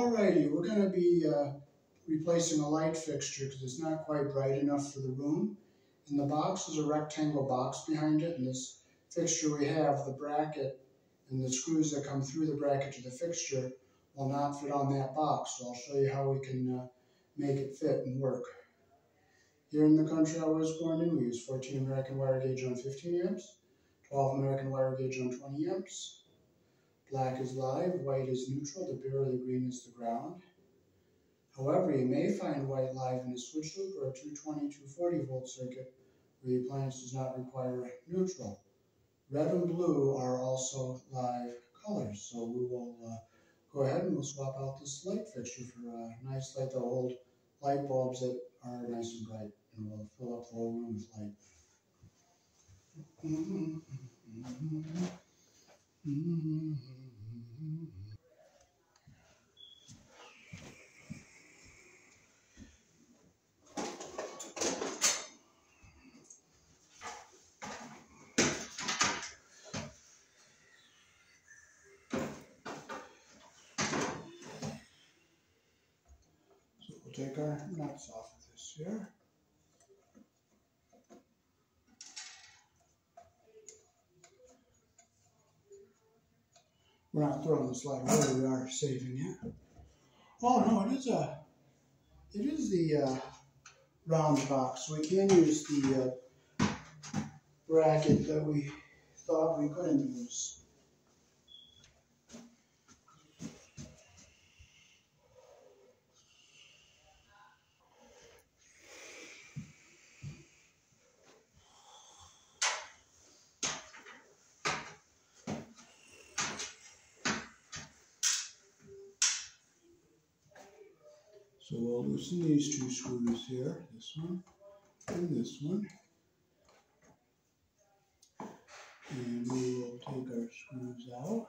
Alrighty, we're going to be replacing a light fixture because it's not quite bright enough for the room. In the box is a rectangle box behind it, and this fixture we have, the bracket and the screws that come through the bracket to the fixture will not fit on that box. So I'll show you how we can make it fit and work. Here in the country I was born in, we use 14 American wire gauge on 15 amps, 12 American wire gauge on 20 amps. Black is live, white is neutral, the bare or the green is the ground. However, you may find white live in a switch loop or a 220, 240 volt circuit where the appliance does not require neutral. Red and blue are also live colors, so we will go ahead and we'll swap out this light fixture for a nice light that will hold light bulbs that are nice and bright, and we'll fill up the whole room with light. So we'll take our nuts off of this here. We're not throwing this light away, we are saving it. Oh no, it is the round box. So we can use the bracket that we thought we couldn't use. So we'll loosen these two screws here, this one and this one. And we will take our screws out.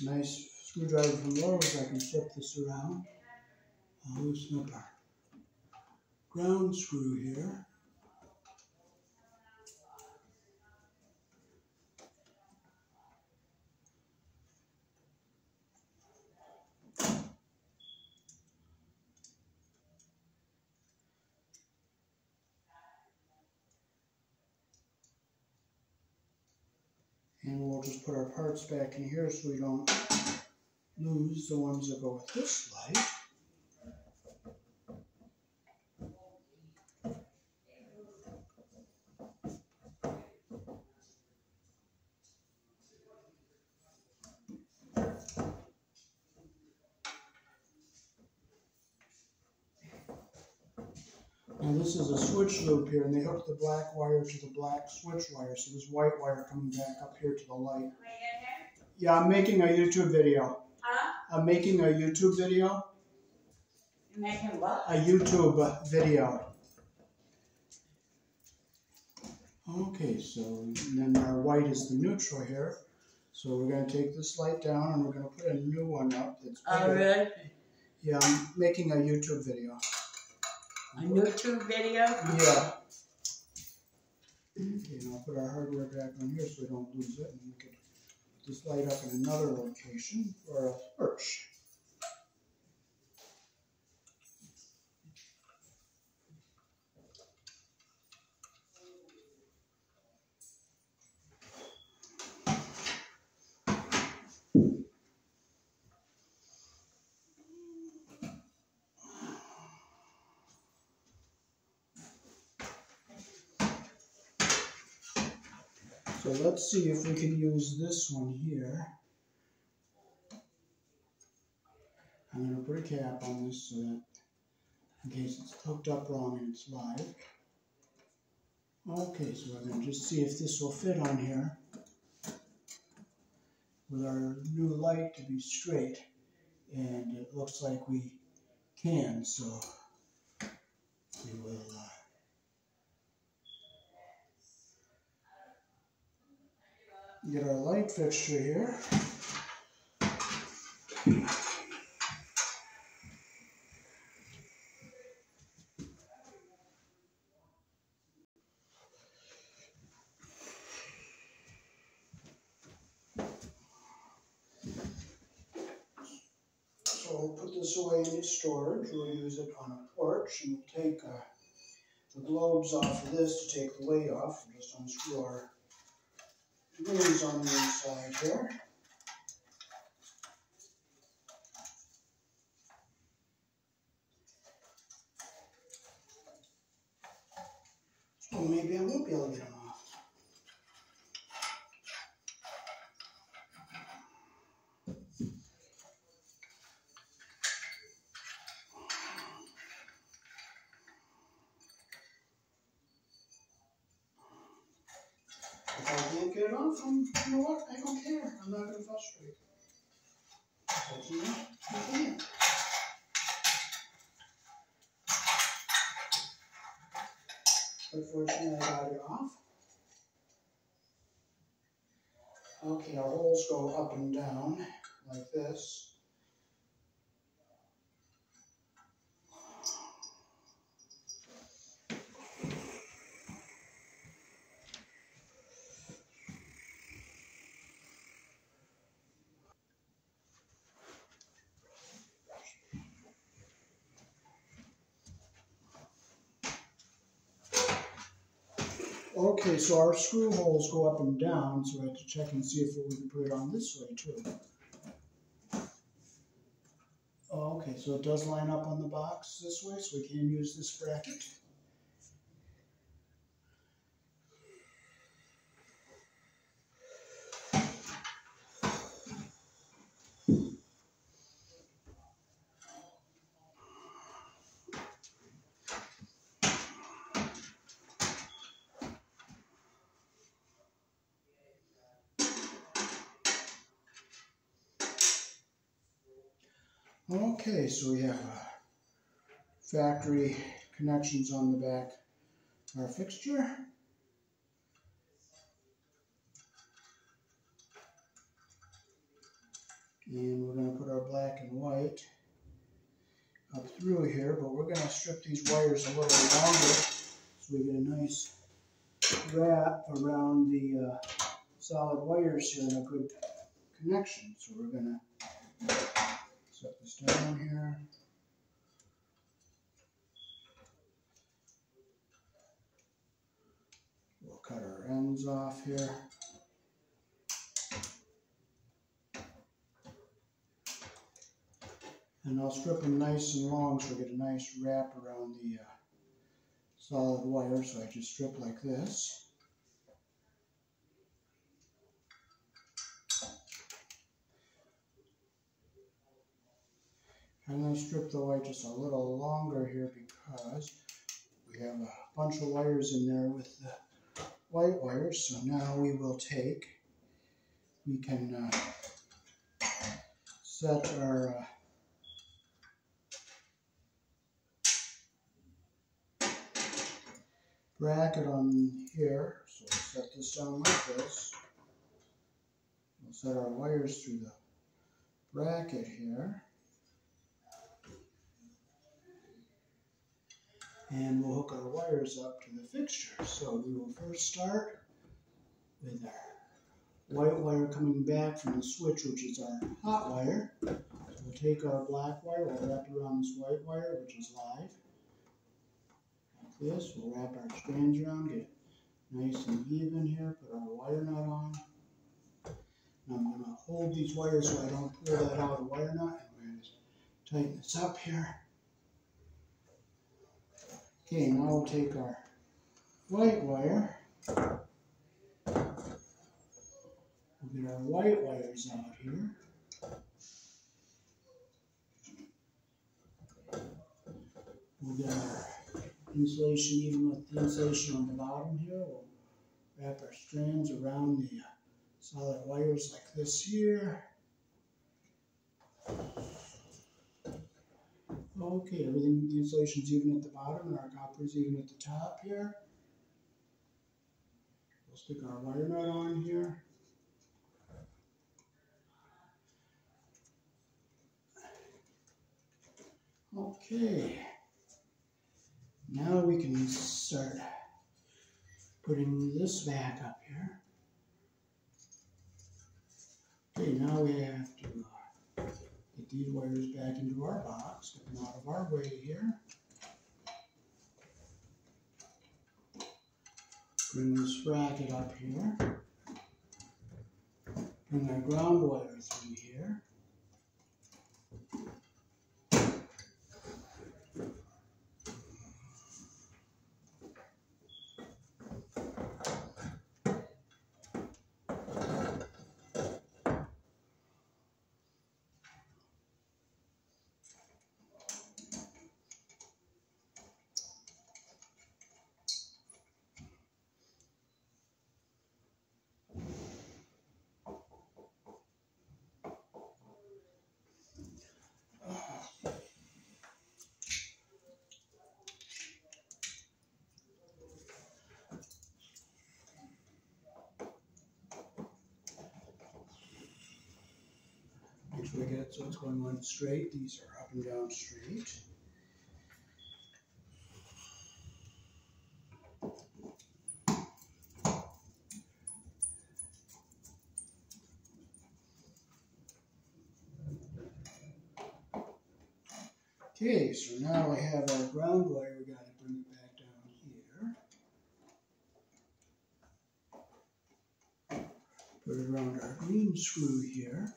Nice screwdriver from Lowe's. I can flip this around. I'll loosen up our ground screw here. And we'll just put our parts back in here so we don't lose the ones that go with this light. Now this is a switch loop here, and they hook the black wire to the black switch wire, so there's white wire coming back up here to the light. Yeah, I'm making a YouTube video. Huh? I'm making a YouTube video. You're making what? A YouTube video. Okay, so then our white is the neutral here. So we're going to take this light down and we're going to put a new one up that's bigger. Oh, really? Yeah, I'm making a YouTube video. A YouTube video? Yeah. Okay, and I'll put our hardware back on here so we don't lose it, and we can put this light up in another location for a perch. So let's see if we can use this one here. I'm going to put a cap on this so that in case it's hooked up wrong and it's live. Okay, so we're going to just see if this will fit on here with our new light to be straight. And it looks like we can, so we will get our light fixture here. So we'll put this away in storage. We'll use it on a porch, and we'll take the globes off of this to take the weight off. We'll just unscrew our rings on the inside here. So maybe I won't be able to get them off. If I can't get it off, you know what? I don't care. I'm not going to frustrate. But you know, I can't. But fortunately, I got it off. Okay, our holes go up and down like this. Okay, so our screw holes go up and down, so we have to check and see if we can put it on this way too. Oh, okay, so it does line up on the box this way, so we can use this bracket. Okay, so we have factory connections on the back of our fixture. And we're going to put our black and white up through here, but we're going to strip these wires a little longer so we get a nice wrap around the solid wires here and a good connection. So we're going to set this down here. We'll cut our ends off here. And I'll strip them nice and long so we get a nice wrap around the solid wire. So I just strip like this. I'm going to strip the white just a little longer here because we have a bunch of wires in there with the white wires. So now we can set our bracket on here. So we'll set this down like this. We'll set our wires through the bracket here. And we'll hook our wires up to the fixture. So we will first start with our white wire coming back from the switch, which is our hot wire. So we'll take our black wire, we'll wrap it around this white wire, which is live. Like this, we'll wrap our strands around, get it nice and even here, put our wire nut on. Now I'm going to hold these wires so I don't pull that out of the wire nut. And we're going to tighten this up here. Okay, now we'll take our white wire. We'll get our white wires out here. We'll get our insulation even with the insulation on the bottom here. We'll wrap our strands around the solid wires like this here. Okay, everything, the insulation's even at the bottom and our copper's even at the top here. We'll stick our wire nut on here. Okay, now we can start putting this back up here. Okay, now we have to get these wires back into our box, get them out of our way here. Bring this bracket up here. Bring our ground wire through here. Make sure we get it so it's going on straight. These are up and down straight. Okay, so now we have our ground wire. We got to bring it back down here. Put it around our green screw here.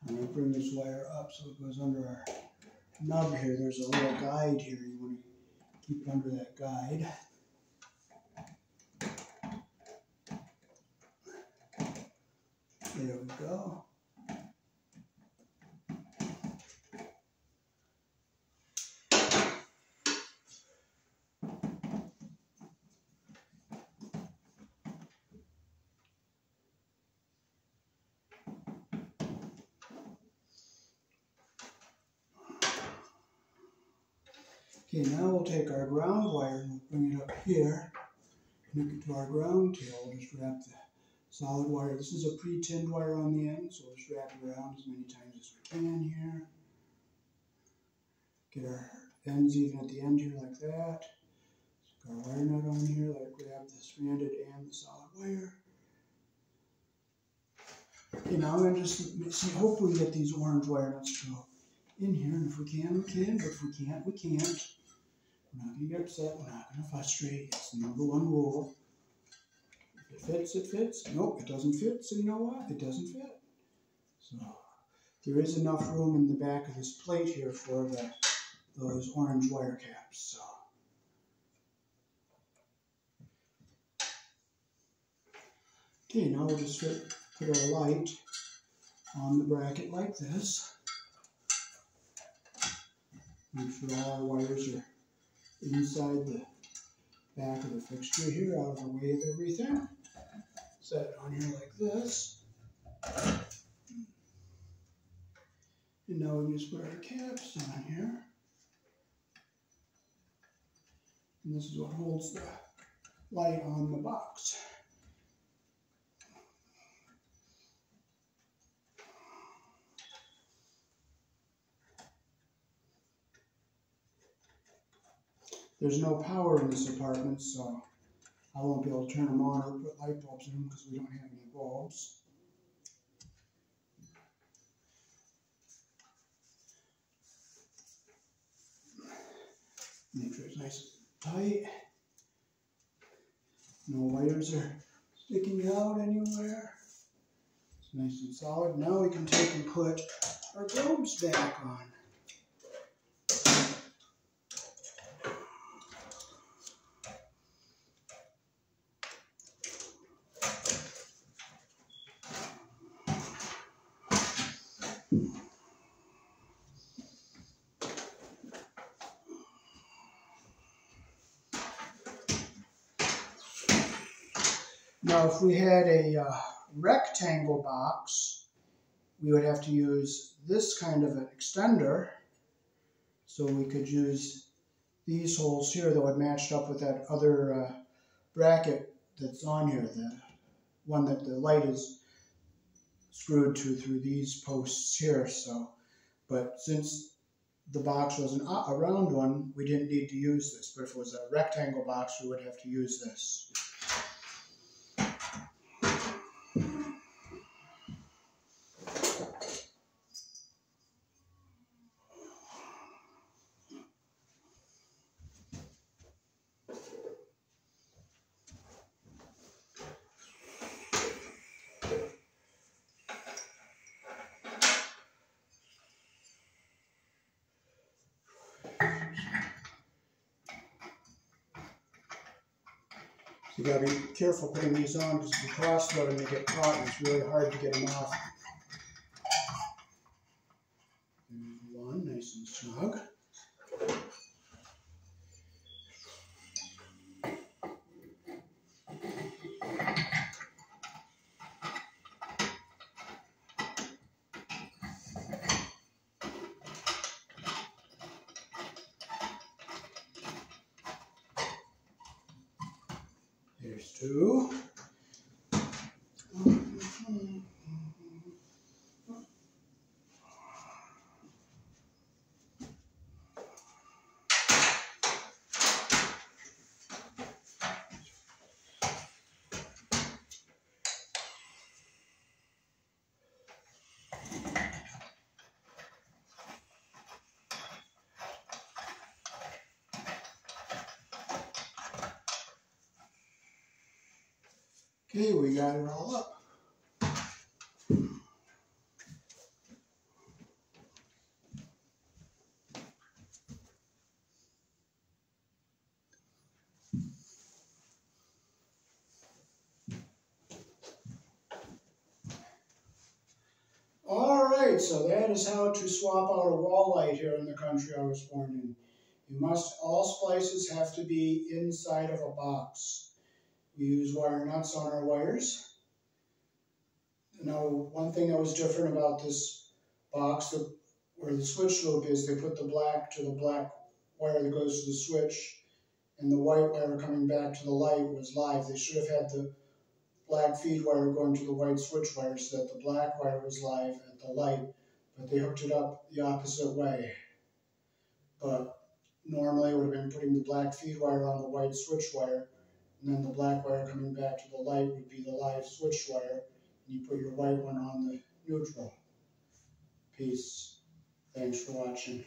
I'm going to bring this wire up so it goes under our nub here. There's a little guide here. You want to keep it under that guide. There we go. Okay, now we'll take our ground wire and we'll bring it up here, connect it to our ground tail. We'll just wrap the solid wire. This is a pre-tinned wire on the end, so we'll just wrap it around as many times as we can here. Get our ends even at the end here like that. Stick our wire nut on here, let it grab the stranded and the solid wire. Okay, now I'm going to just see, hope we get these orange wire nuts to go in here, and if we can, we can, but if we can't, we can't. We're not going to get upset, we're not going to frustrate. It's the number one rule. If it fits, it fits. Nope, it doesn't fit, so you know what? It doesn't fit. So there is enough room in the back of this plate here for those orange wire caps. So. Okay, now we'll just put our light on the bracket like this. Make sure all our wires are inside the back of the fixture here, out of the way of everything. Set it on here like this. And now we just put our caps on here. And this is what holds the light on the box. There's no power in this apartment, so I won't be able to turn them on or put light bulbs in them because we don't have any bulbs. Make sure it's nice and tight. No wires are sticking out anywhere. It's nice and solid. Now we can take and put our globes back on. Now, if we had a rectangle box, we would have to use this kind of an extender. So we could use these holes here that would match up with that other bracket that's on here, the one that the light is screwed to through these posts here. So, but since the box was a round one, we didn't need to use this. But if it was a rectangle box, we would have to use this. You gotta be careful putting these on because if you cross-load them, they get caught and it's really hard to get them off. There's one, nice and snug. There's two. Okay, we got it all up. Alright, so that is how to swap out a wall light here in the country I was born in. All splices have to be inside of a box. We use wire nuts on our wires. Now, one thing that was different about this box, where the switch loop is, they put the black to the black wire that goes to the switch, and the white wire coming back to the light was live. They should have had the black feed wire going to the white switch wire so that the black wire was live at the light, but they hooked it up the opposite way. But normally it would have been putting the black feed wire on the white switch wire, and then the black wire coming back to the light would be the live switch wire, and you put your white one on the neutral. Peace. Thanks for watching.